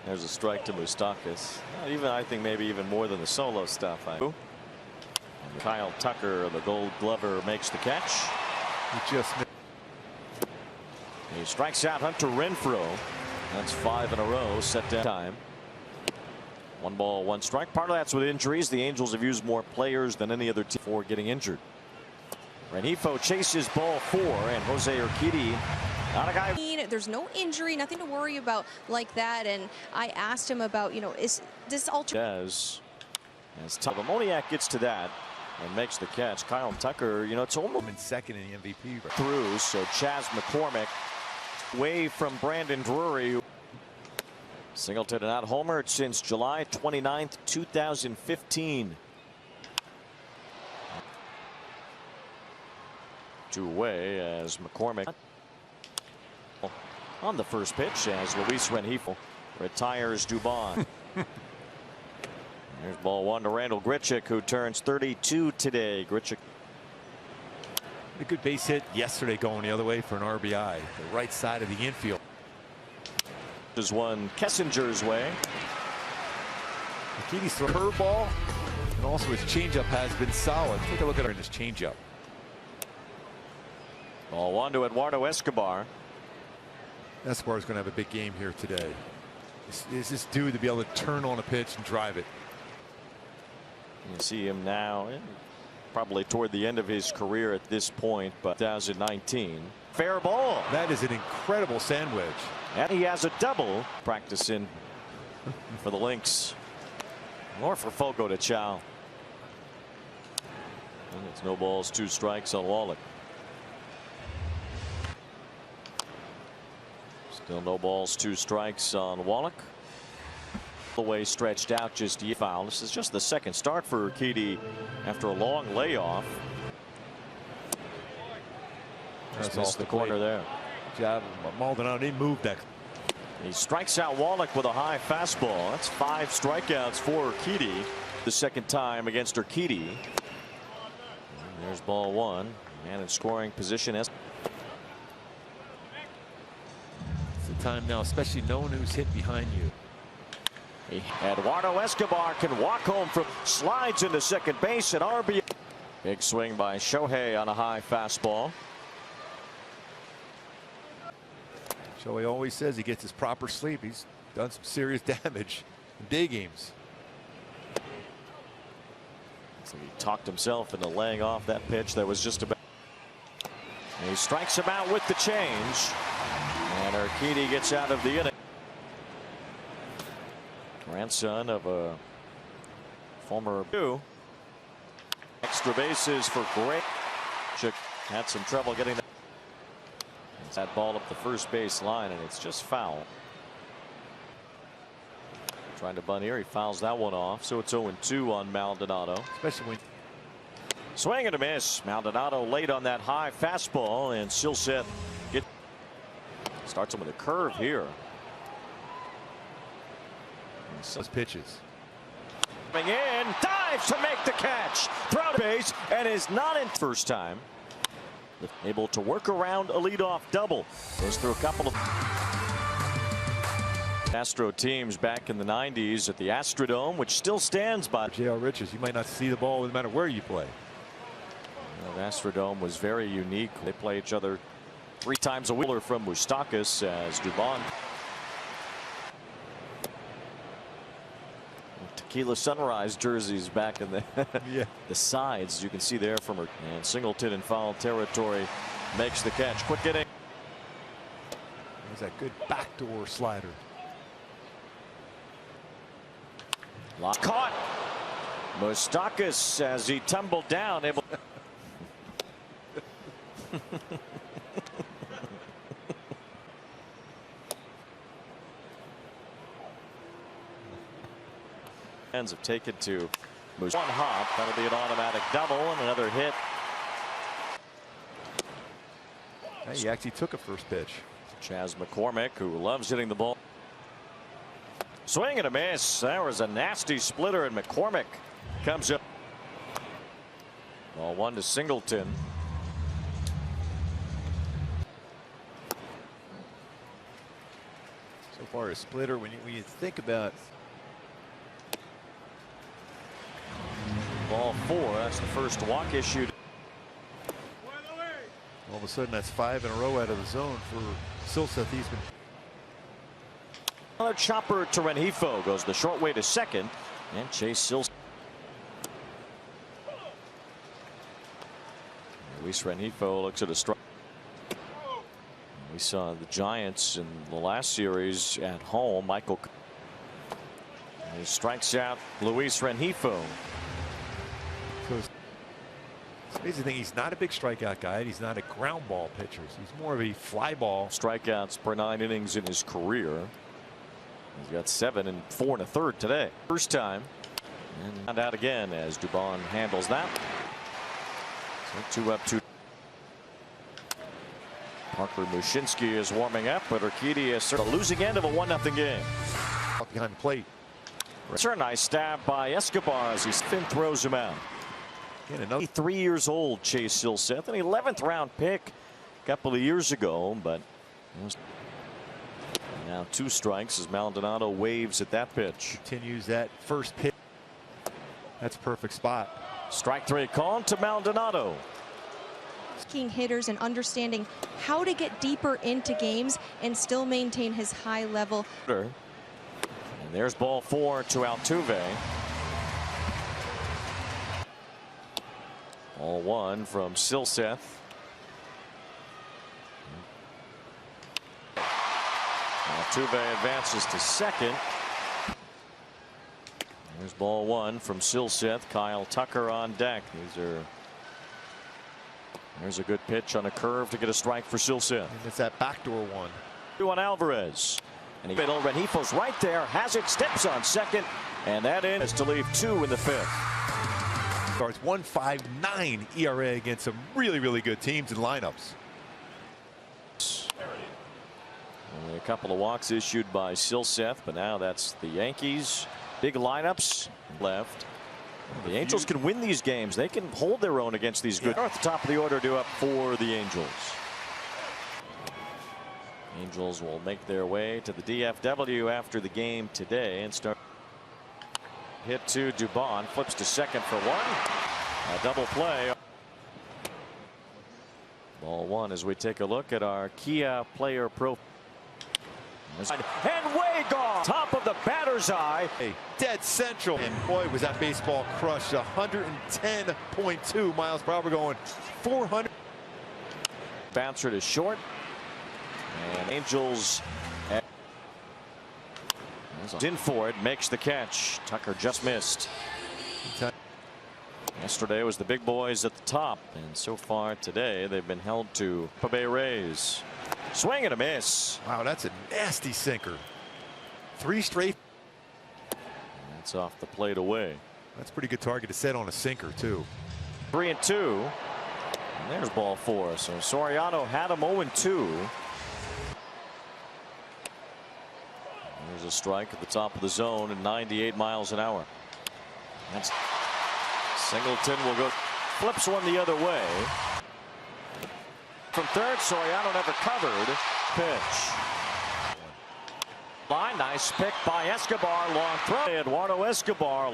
There's a strike to Moustakas. Even I think maybe even more than the solo stuff. Kyle Tucker, the Gold Glover, makes the catch. He strikes out Hunter Renfroe. That's 5 in a row. Set down time. 1 ball, 1 strike. Part of that's with injuries. The Angels have used more players than any other team for getting injured. Rengifo chases ball 4, and Jose Urquidy, not a guy. There's no injury, nothing to worry about like that. And I asked him about, is this alter? As Ammoniak gets to that and makes the catch. Kyle Tucker, it's almost in second in the MVP through. So Chas McCormick away from Brandon Drury. Singleton not homered since July 29th, 2015. 2 away as McCormick on the first pitch as Luis Rengifo retires Dubon. There's ball 1 to Randall Grichuk, who turns 32 today. Grichuk. A good base hit yesterday going the other way for an RBI. The right side of the infield. There's one Kessinger's way. Urquidy's throw curveball, and also his changeup has been solid. Take a look at his changeup. Ball 1 to Eduardo Escobar. Escobar's going to have a big game here today. Is this dude to be able to turn on a pitch and drive it? You see him now, probably toward the end of his career at this point, but 2019. Fair ball. That is an incredible sandwich. And he has a double practicing for the Lynx. Or for Fogo de Chao. And it's no balls, 2 strikes on Wallach. Still no balls, 2 strikes on Wallach. The way stretched out, just foul. This is just the second start for Urquidy after a long layoff. Just missed the corner there. Good job. Maldonado didn't move that. He strikes out Wallach with a high fastball. That's 5 strikeouts for Urquidy. The second time against Urquidy. And there's ball 1. Man in scoring position. It's the time now, especially knowing who's hit behind you. Eduardo Escobar can walk home from slides into second base at RBI. Big swing by Shohei on a high fastball. Shohei always says he gets his proper sleep. He's done some serious damage in day games. So he talked himself into laying off that pitch that was just about. And he strikes him out with the change. And Urquidy gets out of the inning. Grandson of a former extra bases for great. Had some trouble getting that ball up the first base line, and it's just foul. Trying to bunt here. He fouls that one off, so it's 0-2 on Maldonado. Especially when swing and a miss. Maldonado late on that high fastball, and Silseth starts him with a curve here. Those pitches. Coming in, dives to make the catch. Throw to base, and is not in first time. Able to work around a leadoff double. Goes through a couple of Astro teams back in the 90s at the Astrodome, which still stands by. J.R. Richards, you might not see the ball no matter where you play. The Astrodome was very unique. They play each other 3 times a week. From Moustakas as Dubon. Tequila Sunrise jerseys back in the the sides. You can see there from her. And Singleton in foul territory makes the catch. Quick inning. There's that good backdoor slider. Caught. Moustakas as he tumbled down. Able. Have taken to one hop. That'll be an automatic double and another hit. Hey, he actually took a first pitch. Chas McCormick, who loves hitting the ball. Swing and a miss. There was a nasty splitter, and McCormick comes up. Ball 1 to Singleton. So far as splitter, when you think about Ball 4. That's the first walk issued. all of a sudden that's 5 in a row out of the zone for Silseth. He's been Another chopper to Rengifo goes the short way to second, and Chase Silseth. Luis Rengifo looks at a strike. We saw the Giants in the last series at home. Michael he strikes out Luis Rengifo. So it's amazing thing. He's not a big strikeout guy. And he's not a ground ball pitcher. He's more of a fly ball. Strikeouts per 9 innings in his career. He's got 7 and 4 1/3 today. First time. And found out again as Dubon handles that. So 2 up, 2. Parker Mushinski is warming up, but Urquidy is the losing end of a 1-0 game. Behind the plate. It's a nice stab by Escobar as he throws him out. Again, another 3 years old, Chase Silseth, an 11th round pick a couple of years ago, but now 2 strikes as Maldonado waves at that pitch. continues that first pitch. That's a perfect spot. Strike 3 called to Maldonado. Hitters and understanding how to get deeper into games and still maintain his high level. And there's ball 4 to Altuve. Ball 1 from Silseth. Altuve advances to second. There's ball 1 from Silseth. Kyle Tucker on deck. There's a good pitch on a curve to get a strike for Silseth. And it's that backdoor one. On Alvarez. And he middle. Renifo's right there. Has it. Steps on second. And that in is to leave 2 in the 5th. Starts 1.59 ERA against some really good teams and lineups. Only a couple of walks issued by Silseth, but now that's the Yankees. Big lineups left. The Angels can win these games. They can hold their own against these good. At the top of the order due up for the Angels. Angels will make their way to the DFW after the game today and start. Hit to Dubon, flips to second for 1. A double play. Ball 1 as we take a look at our Kia player profile. And way gone. Top of the batter's eye. Hey, dead central. And boy, was that baseball crushed. 110.2 miles per hour going 400. Bouncer to short. And Angels in for it. Makes the catch. Tucker just missed. Yesterday was the big boys at the top. And so far today they've been held to Bay Rays. Swing and a miss. Wow, that's a nasty sinker. 3 straight. That's off the plate away. That's a pretty good target to set on a sinker too. 3-2. And there's ball 4. So Soriano had him 0-2. There's a strike at the top of the zone at 98 miles an hour. That's Singleton will go. Flips one the other way. From third, Soriano never covered. Pitch. Line, nice pick by Escobar. Long throw. Eduardo Escobar.